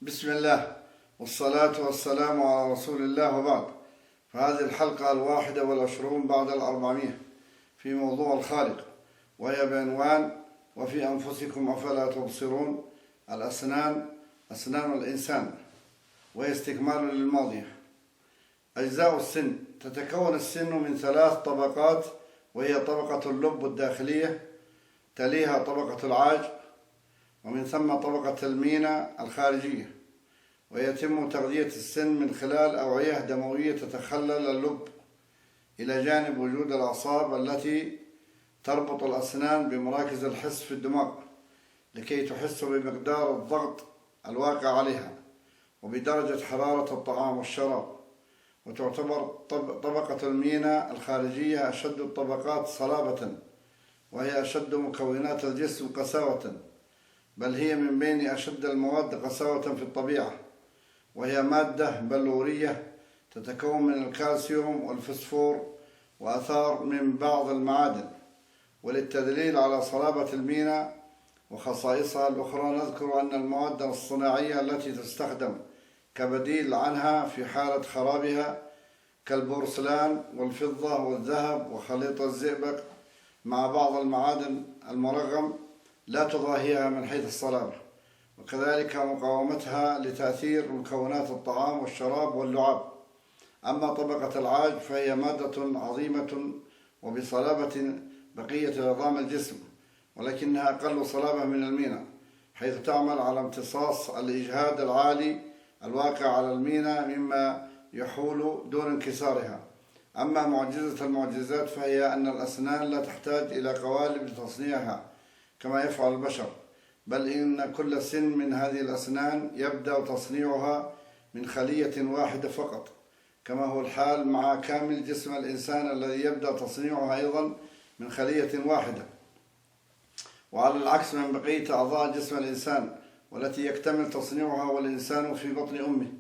بسم الله والصلاة والسلام على رسول الله وبعد. فهذه الحلقة 21 بعد 400 في موضوع الخالق، وهي بعنوان وفي أنفسكم أفلا تبصرون. الأسنان أسنان الإنسان، وهي استكمال للماضية. أجزاء السن: تتكون السن من 3 طبقات، وهي طبقة اللب الداخلية، تليها طبقة العاج، ومن ثم طبقة المينا الخارجية. ويتم تغذية السن من خلال أوعية دموية تتخلل اللب، إلى جانب وجود الأعصاب التي تربط الأسنان بمراكز الحس في الدماغ لكي تحس بمقدار الضغط الواقع عليها وبدرجة حرارة الطعام والشراب. وتعتبر طبقة المينا الخارجية أشد الطبقات صلابة، وهي أشد مكونات الجسم قساوة، بل هي من بين أشد المواد قساوة في الطبيعة، وهي مادة بلورية تتكون من الكالسيوم والفسفور وآثار من بعض المعادن. وللتدليل على صلابة المينا وخصائصها الأخرى، نذكر أن المواد الصناعية التي تستخدم كبديل عنها في حالة خرابها كالبورسلان والفضة والذهب وخليط الزئبق مع بعض المعادن المرغم لا تضاهيها من حيث الصلابة، وكذلك مقاومتها لتأثير مكونات الطعام والشراب واللعاب. أما طبقة العاج فهي مادة عظيمة وبصلابة بقية عظام الجسم، ولكنها أقل صلابة من المينا، حيث تعمل على امتصاص الإجهاد العالي الواقع على المينا مما يحول دون انكسارها. أما معجزة المعجزات فهي أن الأسنان لا تحتاج إلى قوالب لتصنيعها كما يفعل البشر، بل إن كل سن من هذه الأسنان يبدأ تصنيعها من خلية واحدة فقط، كما هو الحال مع كامل جسم الإنسان الذي يبدأ تصنيعها أيضا من خلية واحدة، وعلى العكس من بقية أعضاء جسم الإنسان والتي يكتمل تصنيعها والإنسان في بطن أمه،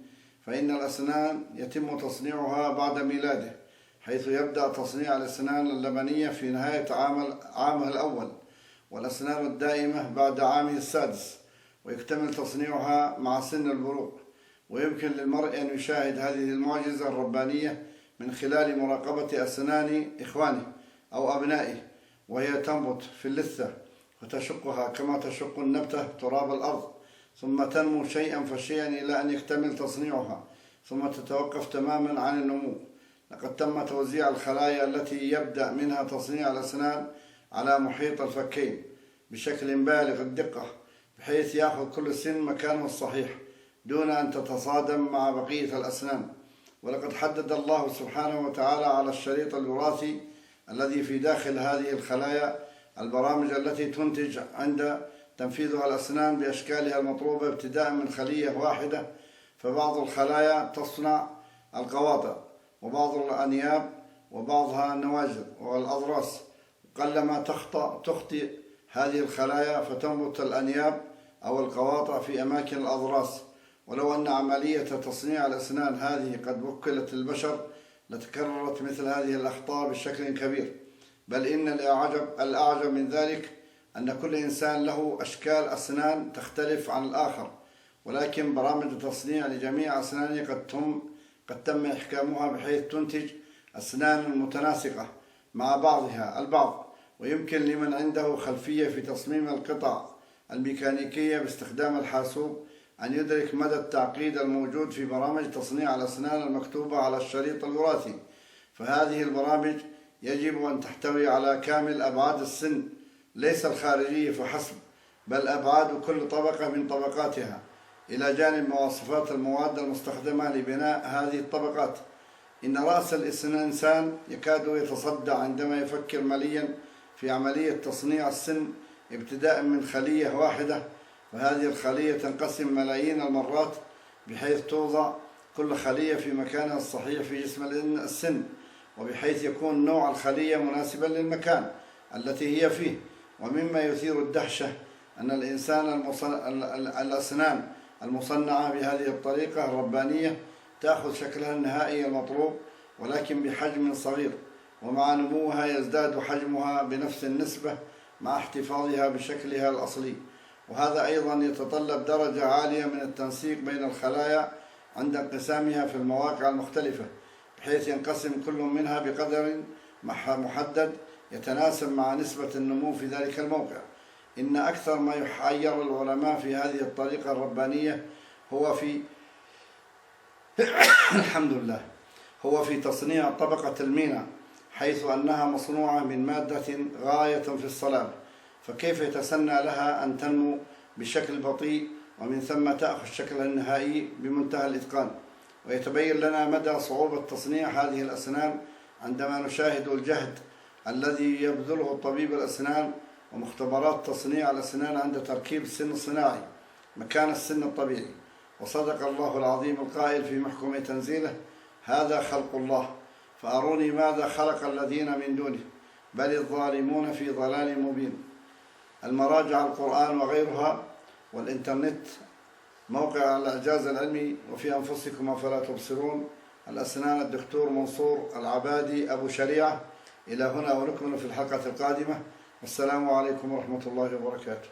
فإن الأسنان يتم تصنيعها بعد ميلاده، حيث يبدأ تصنيع الأسنان اللبنية في نهاية عامه الأول، والأسنان الدائمة بعد عامه السادس، ويكتمل تصنيعها مع سن البلوغ. ويمكن للمرء أن يشاهد هذه المعجزة الربانية من خلال مراقبة أسنان إخوانه أو أبنائه، وهي تنبت في اللثة فتشقها كما تشق النبتة تراب الأرض، ثم تنمو شيئا فشيئا إلى أن يكتمل تصنيعها، ثم تتوقف تماما عن النمو. لقد تم توزيع الخلايا التي يبدأ منها تصنيع الأسنان على محيط الفكين بشكل بالغ الدقة، بحيث يأخذ كل سن مكانه الصحيح دون أن تتصادم مع بقية الأسنان. ولقد حدد الله سبحانه وتعالى على الشريط الوراثي الذي في داخل هذه الخلايا البرامج التي تنتج عند تنفيذها الأسنان بأشكالها المطلوبة، ابتداء من خلية واحدة. فبعض الخلايا تصنع القواطع، وبعض الأنياب، وبعضها النواجذ والأضراس. قلما تخطئ هذه الخلايا فتنبت الأنياب أو القواطع في أماكن الأضراس. ولو أن عملية تصنيع الأسنان هذه قد وكلت للبشر لتكررت مثل هذه الأخطاء بشكل كبير، بل إن الأعجب من ذلك أن كل إنسان له أشكال أسنان تختلف عن الآخر، ولكن برامج التصنيع لجميع أسنانه قد تم إحكامها بحيث تنتج أسنان متناسقة مع بعضها البعض. ويمكن لمن عنده خلفية في تصميم القطع الميكانيكية باستخدام الحاسوب أن يدرك مدى التعقيد الموجود في برامج تصنيع الأسنان المكتوبة على الشريط الوراثي. فهذه البرامج يجب أن تحتوي على كامل أبعاد السن، ليس الخارجية فحسب، بل أبعاد كل طبقة من طبقاتها، إلى جانب مواصفات المواد المستخدمة لبناء هذه الطبقات. إن رأس الإنسان يكاد يتصدع عندما يفكر مليا في عملية تصنيع السن ابتداء من خلية واحدة، وهذه الخلية تنقسم ملايين المرات بحيث توضع كل خلية في مكانها الصحيح في جسم السن، وبحيث يكون نوع الخلية مناسبا للمكان التي هي فيه. ومما يثير الدهشة أن الأسنان المصنعة بهذه الطريقة الربانية تأخذ شكلها النهائي المطلوب، ولكن بحجم صغير، ومع نموها يزداد حجمها بنفس النسبة مع احتفاظها بشكلها الأصلي. وهذا أيضا يتطلب درجة عالية من التنسيق بين الخلايا عند انقسامها في المواقع المختلفة، بحيث ينقسم كل منها بقدر محدد يتناسب مع نسبة النمو في ذلك الموقع. إن أكثر ما يحير العلماء في هذه الطريقة الربانية الحمد لله هو في تصنيع طبقة المينا، حيث أنها مصنوعة من مادة غاية في الصلابة، فكيف يتسنى لها أن تنمو بشكل بطيء ومن ثم تأخذ شكلها النهائي بمنتهى الإتقان؟ ويتبين لنا مدى صعوبة تصنيع هذه الأسنان عندما نشاهد الجهد الذي يبذله الطبيب الأسنان ومختبرات تصنيع الأسنان عند تركيب السن الصناعي مكان السن الطبيعي. وصدق الله العظيم القائل في محكم تنزيله: هذا خلق الله فأروني ماذا خلق الذين من دونه بل الظالمون في ضلال مبين. المراجع القرآن وغيرها والإنترنت، موقع الإعجاز العلمي، وفي أنفسكم أفلا تبصرون. الأسنان الدكتور منصور العبادي أبو شريعة. إلى هنا ونكمل في الحلقة القادمة. والسلام عليكم ورحمة الله وبركاته.